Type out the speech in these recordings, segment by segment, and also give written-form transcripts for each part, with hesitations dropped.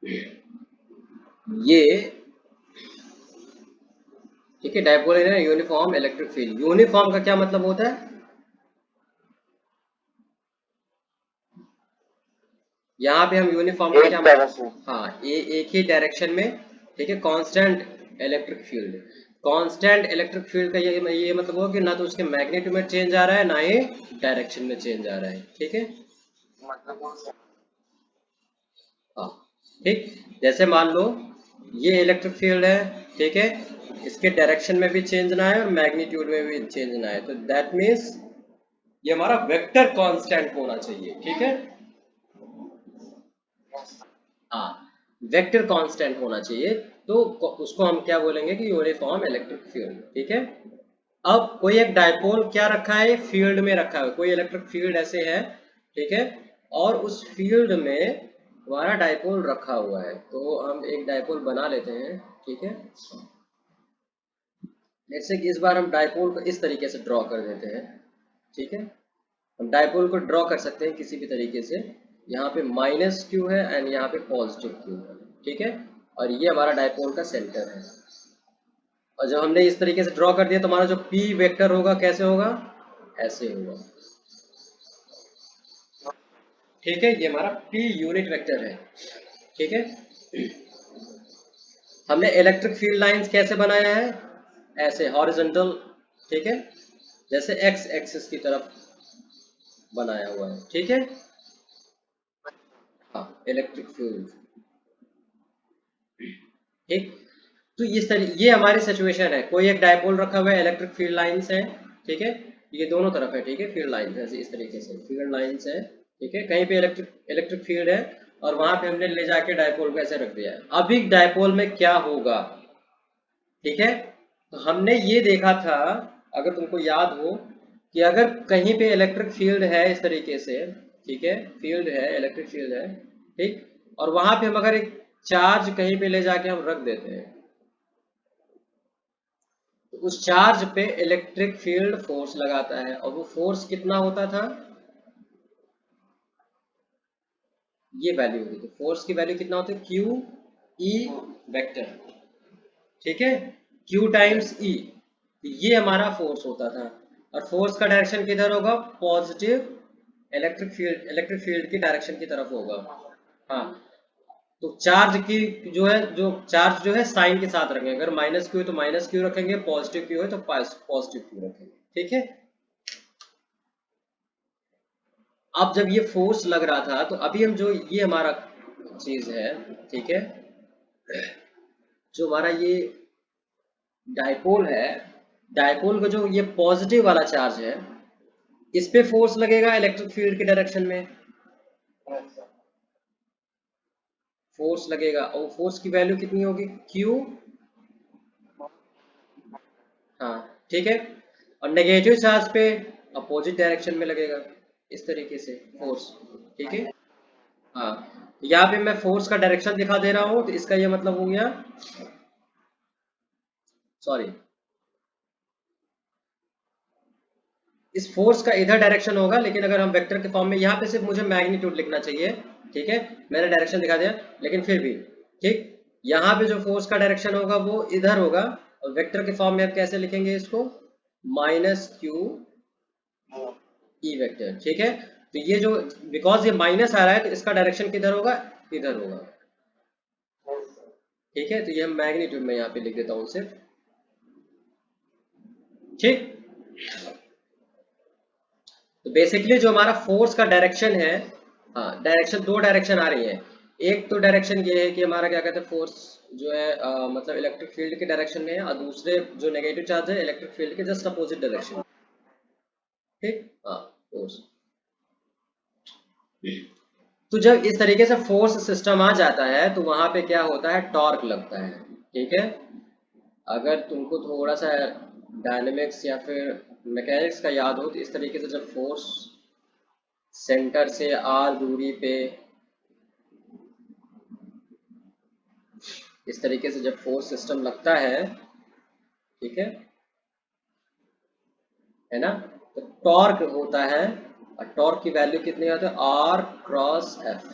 ये ठीक है, dipole in uniform electric field. Uniform का क्या मतलब होता है? यहाँ पे हम यूनिफॉर्म का क्या मतलब, हाँ, ये एक ही डायरेक्शन में, ठीक है, constant electric field. Constant electric field का ये मतलब हो कि ना तो उसके मैग्नीट्यूड में चेंज आ रहा है, ना ही डायरेक्शन में चेंज आ रहा है, ठीक है। हाँ, ठीक। जैसे मान लो ये इलेक्ट्रिक फील्ड है, ठीक है, इसके डायरेक्शन में भी चेंज ना है और मैग्नीट्यूड में भी चेंज ना है, तो दैट मीन्स ये हमारा वेक्टर कांस्टेंट होना चाहिए, ठीक है। हाँ, वेक्टर कांस्टेंट होना चाहिए। तो उसको हम क्या बोलेंगे कि यूनिफॉर्म इलेक्ट्रिक फील्ड, ठीक है। अब कोई एक डायपोल क्या रखा है, फील्ड में रखा है, कोई इलेक्ट्रिक फील्ड ऐसे है, ठीक है, और उस फील्ड में हमारा डायपोल रखा हुआ है, तो हम एक डायपोल बना लेते हैं, ठीक है। जैसे कि इस बार हम डायपोल को इस तरीके से ड्रॉ कर देते हैं, ठीक है। हम डायपोल को ड्रॉ कर सकते हैं किसी भी तरीके से। यहाँ पे माइनस क्यू है एंड यहाँ पे पॉजिटिव क्यू है, ठीक है। और ये हमारा डायपोल का सेंटर है। और जब हमने इस तरीके से ड्रॉ कर दिया तो हमारा जो पी वेक्टर होगा कैसे होगा, ऐसे होगा, ठीक है। ये हमारा पी यूनिट वेक्टर है, ठीक है। हमने इलेक्ट्रिक फील्ड लाइंस कैसे बनाया है, ऐसे हॉरिजॉन्टल, ठीक है, जैसे एक्स एक्सिस की तरफ बनाया हुआ है, ठीक है। हाँ, इलेक्ट्रिक फील्ड, ठीक। तो ये हमारी सिचुएशन है, कोई एक डायपोल रखा हुआ है, इलेक्ट्रिक फील्ड लाइंस है, ठीक है, ये दोनों तरफ है, ठीक है, फील्ड लाइंस ऐसे इस तरीके से फील्ड लाइंस है, ठीक है। कहीं पे इलेक्ट्रिक इलेक्ट्रिक फील्ड है और वहां पे हमने ले जाके डायपोल को ऐसे रख दिया है। अभी डायपोल में क्या होगा, ठीक है। तो हमने ये देखा था, अगर तुमको याद हो, कि अगर कहीं पे इलेक्ट्रिक फील्ड है इस तरीके से, ठीक है, फील्ड है, इलेक्ट्रिक फील्ड है, ठीक, और वहां पे हम अगर एक चार्ज कहीं पे ले जाके हम रख देते हैं, तो उस चार्ज पे इलेक्ट्रिक फील्ड फोर्स लगाता है, और वो फोर्स कितना होता था, ये वैल्यू होती थी, फोर्स की वैल्यू कितना होती है, क्यू ई वेक्टर, ठीक है, क्यू टाइम्स ई, ये हमारा फोर्स होता था। और फोर्स का डायरेक्शन किधर होगा, पॉजिटिव इलेक्ट्रिक फील्ड की डायरेक्शन की तरफ होगा। हाँ, तो चार्ज की जो चार्ज जो है साइन के साथ रखेंगे, अगर माइनस क्यू है तो माइनस क्यू रखेंगे, पॉजिटिव क्यू है तो पॉजिटिव क्यू रखेंगे, ठीक है। अब जब ये फोर्स लग रहा था तो अभी हम जो ये हमारा चीज है, ठीक है, जो हमारा ये डायपोल है, डायपोल का जो ये पॉजिटिव वाला चार्ज है, इस पे फोर्स लगेगा इलेक्ट्रिक फील्ड के डायरेक्शन में, फोर्स लगेगा, और फोर्स की वैल्यू कितनी होगी, क्यू, हाँ, ठीक है। और नेगेटिव चार्ज पे अपोजिट डायरेक्शन में लगेगा, इस तरीके से फोर्स, ठीक है। हाँ, तो यहाँ पे मैं फोर्स का डायरेक्शन दिखा दे रहा हूँ, तो इसका ये मतलब हो गया, सॉरी, इस फोर्स का इधर डायरेक्शन होगा, लेकिन अगर हम वेक्टर के फॉर्म में, यहाँ पे सिर्फ मुझे मैग्नीट्यूड लिखना चाहिए, ठीक है, मैंने डायरेक्शन दिखा दिया, लेकिन फिर भी, ठीक, यहाँ पे जो फोर्स का डायरेक्शन होगा वो इधर होगा, और वेक्टर के फॉर्म में आप कैसे लिखेंगे इसको, माइनस क्यू ई वेक्टर, ठीक है। तो ये जो, बिकॉज ये माइनस आ रहा है तो इसका डायरेक्शन किधर होगा, इधर होगा, ठीक है। तो ये हम मैग्नीट्यूड में यहाँ पे लिख देता हूँ सिर्फ, ठीक। तो बेसिकली जो हमारा फोर्स का डायरेक्शन है, हाँ, डायरेक्शन, दो डायरेक्शन आ रही है। एक तो डायरेक्शन ये है कि हमारा क्या कहते हैं, फोर्स जो है मतलब इलेक्ट्रिक फील्ड के डायरेक्शन में है, और दूसरे जो नेगेटिव चार्ज है इलेक्ट्रिक फील्ड के जस्ट अपोजिट डायरेक्शन, ठीक, हाँ, फोर्स। तो जब इस तरीके से फोर्स सिस्टम आ जाता है तो वहां पे क्या होता है, टॉर्क लगता है, ठीक है। अगर तुमको थोड़ा सा डायनेमिक्स या फिर मैकेनिक्स का याद हो, तो इस तरीके से जब फोर्स सेंटर से आर दूरी पे, इस तरीके से जब फोर्स सिस्टम लगता ठीक है ना, तो टॉर्क होता है, और टॉर्क की वैल्यू कितनी होती है, आर क्रॉस एफ,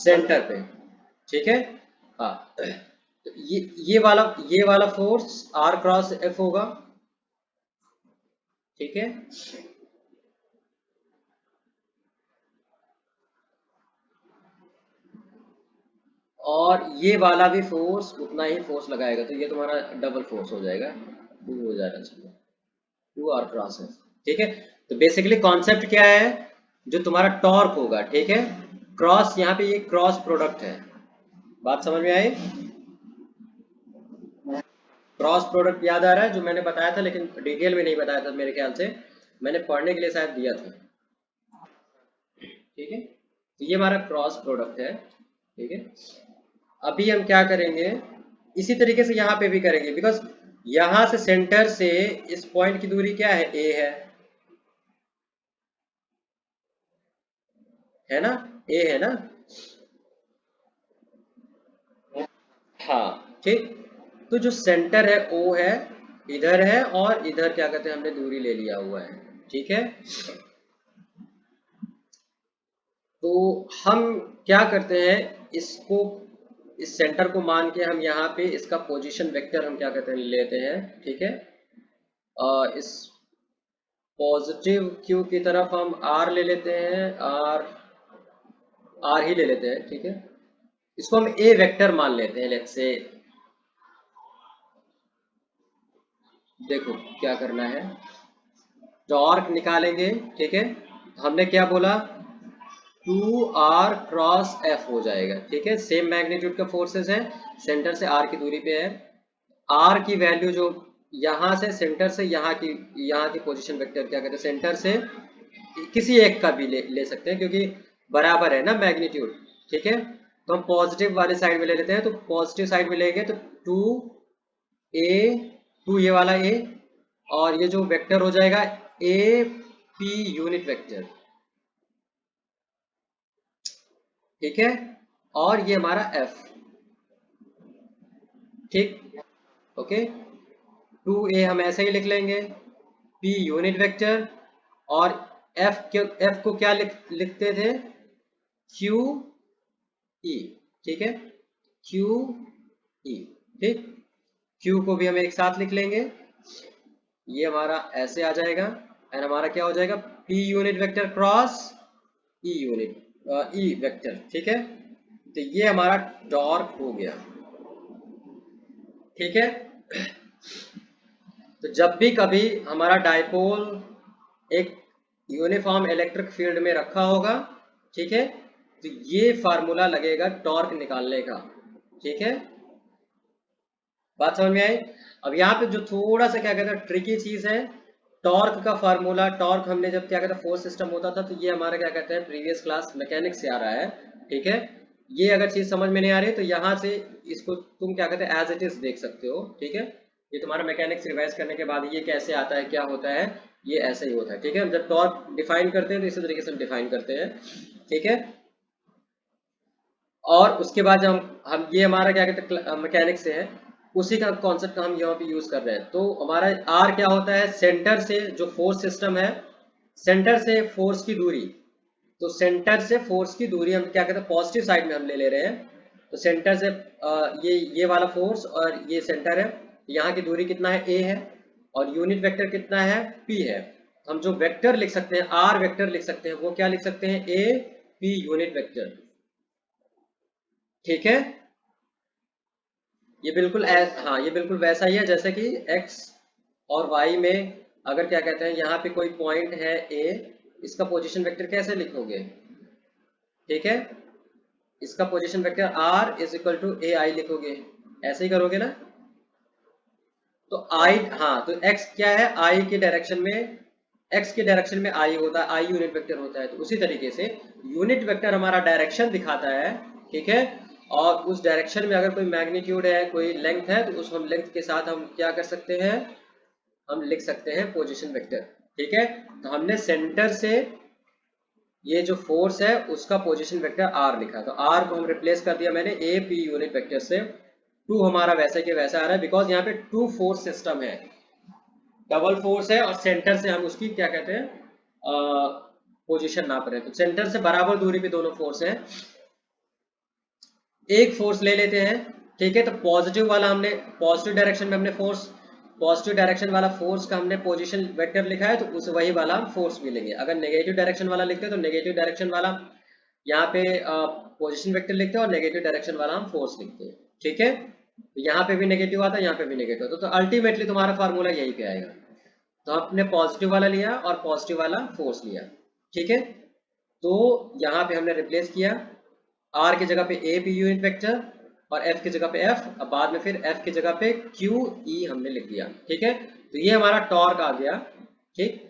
सेंटर पे, ठीक है। हाँ, तो ये वाला फोर्स आर क्रॉस एफ होगा, ठीक है। और ये वाला भी फोर्स उतना ही फोर्स लगाएगा, तो ये तुम्हारा डबल फोर्स हो जाएगा, टू हो जाएगा, चलो टू आर क्रॉस एफ, ठीक है। तो बेसिकली कॉन्सेप्ट क्या है, जो तुम्हारा टॉर्क होगा, ठीक है, क्रॉस, यहाँ पे ये क्रॉस प्रोडक्ट है, बात समझ में आई। क्रॉस प्रोडक्ट याद आ रहा है जो मैंने बताया था, लेकिन डिटेल में नहीं बताया था मेरे ख्याल से, मैंने पढ़ने के लिए शायद दिया था, ठीक है। तो ये हमारा क्रॉस प्रोडक्ट है, ठीक है। अभी हम क्या करेंगे, इसी तरीके से यहाँ पे भी करेंगे, बिकॉज यहाँ से सेंटर से इस पॉइंट की दूरी क्या है, ए है ना, ए है ना। हाँ, ठीक। तो जो सेंटर है ओ है, इधर है, और इधर क्या कहते हैं, हमने दूरी ले लिया हुआ है, ठीक है। तो हम क्या करते हैं, इसको, इस सेंटर को मान के हम यहाँ पे इसका पोजीशन वेक्टर हम क्या कहते हैं लेते हैं, ठीक है। इस पॉजिटिव क्यू की तरफ हम आर ले लेते हैं, आर, आर ही ले लेते हैं, ठीक है। इसको हम ए वेक्टर मान लेते हैं, लेट्स से। देखो क्या करना है, टॉर्क निकालेंगे, ठीक है। हमने क्या बोला, टू आर क्रॉस एफ हो जाएगा, ठीक है। सेम मैग्नीट्यूड का फोर्सेस है, सेंटर से आर की दूरी पे है। आर की वैल्यू जो यहाँ से सेंटर से यहाँ की पोजीशन वेक्टर क्या कहते हैं, सेंटर से किसी एक का भी ले सकते हैं, क्योंकि बराबर है ना मैग्नीट्यूड, ठीक है। तो हम पॉजिटिव वाले साइड में ले लेते हैं, तो पॉजिटिव साइड में लेंगे तो टू ए, टू ये वाला ए, और ये जो वेक्टर हो जाएगा ए पी यूनिट वेक्टर, ठीक है। और ये हमारा एफ, ठीक, ओके। टू ए हम ऐसे ही लिख लेंगे, पी यूनिट वेक्टर, और एफ को क्या लिखते थे, क्यू ई, ठीक है, क्यू ई, ठीक। क्यू को भी हम एक साथ लिख लेंगे, ये हमारा ऐसे आ जाएगा, एंड हमारा क्या हो जाएगा, पी यूनिट वेक्टर क्रॉस ई यूनिट ई वेक्टर, ठीक है। तो ये हमारा टॉर्क हो गया, ठीक है। तो जब भी कभी हमारा डायपोल एक यूनिफॉर्म इलेक्ट्रिक फील्ड में रखा होगा, ठीक है, तो ये फार्मूला लगेगा टॉर्क निकालने का, ठीक है। बात समझ में आई। अब यहाँ पे जो थोड़ा सा क्या कहते हैं ट्रिकी चीज है, टॉर्क का फार्मूला, टॉर्क हमने जब क्या कहते हैं फोर्स सिस्टम होता था, तो ये हमारा क्या कहते हैं प्रीवियस क्लास मैकेनिक्स से आ रहा है, ठीक है। ये अगर चीज समझ में नहीं आ रही तो यहाँ से इसको तुम क्या कहते हैं एज इट इज देख सकते हो, ठीक है। ये तुम्हारा मैकेनिक्स रिवाइज करने के बाद ये कैसे आता है, क्या होता है, ये ऐसे ही होता है, ठीक है। हम जब टॉर्क डिफाइन करते हैं तो इसी तरीके से हम डिफाइन करते हैं, ठीक है। और उसके बाद जब हम ये हमारा क्या कहते हैं मैकेनिक्स से है, उसी का कॉन्सेप्ट हम यहाँ पे यूज कर रहे हैं। तो हमारा आर क्या होता है, सेंटर से जो फोर्स सिस्टम है, सेंटर से फोर्स की दूरी, तो सेंटर से फोर्स की दूरी हम क्या कहते हैं पॉजिटिव साइड में हम ले रहे हैं। तो सेंटर से ये वाला फोर्स और ये सेंटर है, यहाँ की दूरी कितना है, ए है, और यूनिट वेक्टर कितना है, पी है। हम जो वेक्टर लिख सकते हैं, आर वेक्टर लिख सकते हैं, वो क्या लिख सकते हैं, ए पी यूनिट वेक्टर, ठीक है। ये बिल्कुल हाँ, ये बिल्कुल वैसा ही है जैसे कि x और y में अगर क्या कहते हैं यहाँ पे कोई पॉइंट है a, इसका पोजीशन वेक्टर कैसे लिखोगे, ठीक है। इसका position vector r is equal to A I लिखोगे, ऐसे ही करोगे ना। तो i, हाँ, तो x क्या है, i के डायरेक्शन में, x के डायरेक्शन में i होता है, i यूनिट वेक्टर होता है। तो उसी तरीके से यूनिट वेक्टर हमारा डायरेक्शन दिखाता है, ठीक है। और उस डायरेक्शन में अगर कोई मैग्नीट्यूड है, कोई लेंथ है, तो उस हम लेंथ के साथ हम क्या कर सकते हैं, हम लिख सकते हैं पोजीशन वेक्टर, ठीक है। तो हमने सेंटर से ये जो फोर्स है उसका पोजीशन वेक्टर r लिखा, तो r को हम रिप्लेस कर दिया मैंने ए पी यूनिट वेक्टर से। टू हमारा वैसे के वैसा आ रहा है, बिकॉज यहाँ पे टू फोर्स सिस्टम है, डबल फोर्स है, और सेंटर से हम उसकी क्या कहते हैं पोजीशन नाप रहे हैं। तो सेंटर से बराबर दूरी पे दोनों फोर्स हैं, एक फोर्स ले लेते हैं, ठीक है, तो पॉजिटिव वाला हमने, पॉजिटिव डायरेक्शन में हमने फोर्स, पॉजिटिव डायरेक्शन वाला फोर्स का हमने पोजीशन वेक्टर लिखा है, तो उस वही वाला हम फोर्स भी लेंगे। अगर नेगेटिव डायरेक्शन वाला लिखते हैं तो नेगेटिव डायरेक्शन वाला यहाँ पे पोजीशन वेक्टर लिखते हैं और नेगेटिव डायरेक्शन वाला हम फोर्स लिखते हैं, ठीक है। तो यहाँ पे भी नेगेटिव आता है, यहाँ पे भी नेगेटिव आता है, तो अल्टीमेटली तुम्हारा फार्मूला यही पे आएगा। तो आपने पॉजिटिव वाला लिया और पॉजिटिव वाला फोर्स लिया, ठीक है। तो यहाँ पे हमने रिप्लेस किया, आर की जगह पे ए पी यूनिट वेक्टर और एफ की जगह पे एफ, अब बाद में फिर एफ की जगह पे क्यू ई हमने लिख दिया, ठीक है। तो ये हमारा टॉर्क आ गया, ठीक।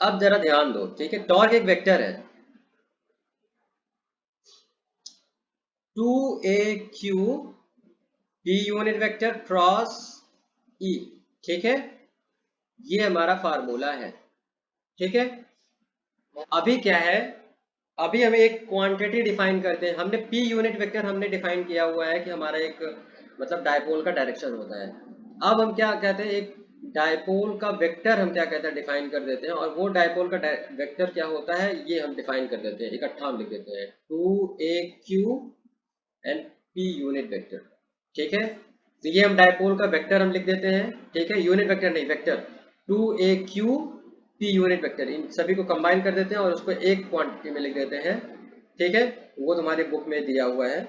अब जरा ध्यान दो, ठीक है, टॉर्क एक वेक्टर है, 2aq p unit vector cross e, ठीक है। ये हमारा फार्मूला है, ठीक है। अभी क्या है, अभी हमें एक क्वांटिटी डिफाइन करते हैं। हमने p यूनिट वेक्टर हमने डिफाइन किया हुआ है कि हमारा एक मतलब डायपोल का डायरेक्शन होता है। अब हम क्या कहते हैं, एक डायपोल का वेक्टर हम क्या कहते हैं डिफाइन कर देते हैं, और वो डायपोल का वेक्टर क्या होता है ये हम डिफाइन कर देते हैं, इकट्ठा हम लिख देते हैं 2aq and p unit vector, ठीक है। तो ये हम डायपोल का वेक्टर हम लिख देते हैं, ठीक है, यूनिट वेक्टर नहीं, vector 2aq p unit vector, इन सभी को कंबाइन कर देते हैं और उसको एक क्वांटिटी में लिख देते हैं, ठीक है। वो तुम्हारी बुक में दिया हुआ है।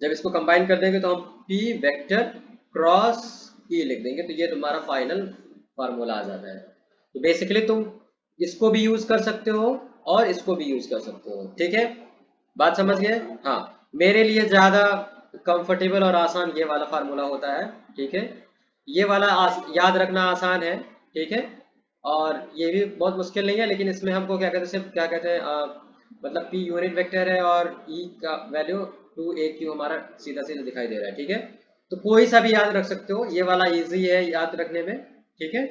जब इसको कंबाइन कर देंगे तो हम p वेक्टर क्रॉस e लिख देंगे, तो ये तुम्हारा फाइनल फार्मूला आ जाता है। तो बेसिकली तुम इसको भी यूज कर सकते हो और इसको भी यूज कर सकते हो, ठीक है। बात समझ गए? हाँ, मेरे लिए ज्यादा कंफर्टेबल और आसान ये वाला फार्मूला होता है, ठीक है। ये वाला याद रखना आसान है, ठीक है, और ये भी बहुत मुश्किल नहीं है, लेकिन इसमें हमको क्या कहते हैं, सिर्फ क्या कहते हैं मतलब p यूनिट वेक्टर है और e का वैल्यू 2aq हमारा सीधा सीधा दिखाई दे रहा है, ठीक है। तो कोई सा भी याद रख सकते हो, ये वाला इजी है याद रखने में, ठीक है।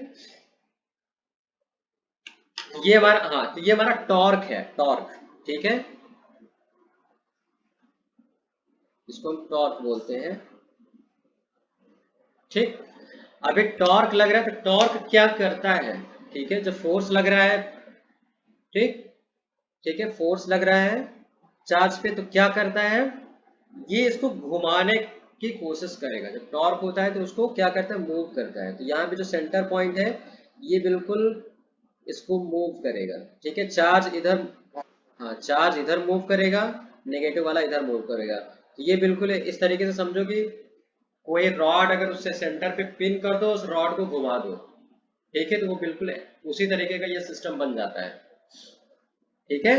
ये हमारा, हाँ, तो ये हमारा टॉर्क है, टॉर्क, ठीक है, इसको हम टॉर्क बोलते हैं, ठीक। अभी टॉर्क लग रहा है, तो टॉर्क क्या करता है, ठीक है, जब फोर्स लग रहा है, ठीक, ठीक है, फोर्स लग रहा है चार्ज पे, तो क्या करता है, ये इसको घुमाने की कोशिश करेगा। जब टॉर्क होता है तो उसको क्या करता है, मूव करता है। तो यहाँ पे जो सेंटर पॉइंट है ये बिल्कुल इसको मूव करेगा, ठीक है, चार्ज इधर, हाँ, चार्ज इधर मूव करेगा, नेगेटिव वाला इधर मूव करेगा। तो ये बिल्कुल इस तरीके से समझो कि कोई रॉड अगर उससे सेंटर पे पिन कर दो, उस रॉड को घुमा दो, ठीक है, तो वो बिल्कुल उसी तरीके का ये सिस्टम बन जाता है, ठीक है।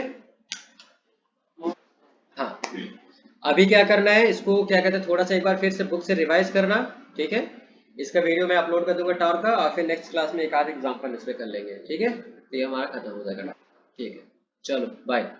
हाँ, अभी क्या करना है, इसको क्या कहते हैं, थोड़ा सा एक बार फिर से बुक से रिवाइज करना, ठीक है। इसका वीडियो मैं अपलोड कर दूंगा टॉर्क का, और फिर नेक्स्ट क्लास में एक आध एग्जाम्पल इस पे कर लेंगे, ठीक है। तो ये हमारा खत्म हो जाएगा, ठीक है। चलो बाय।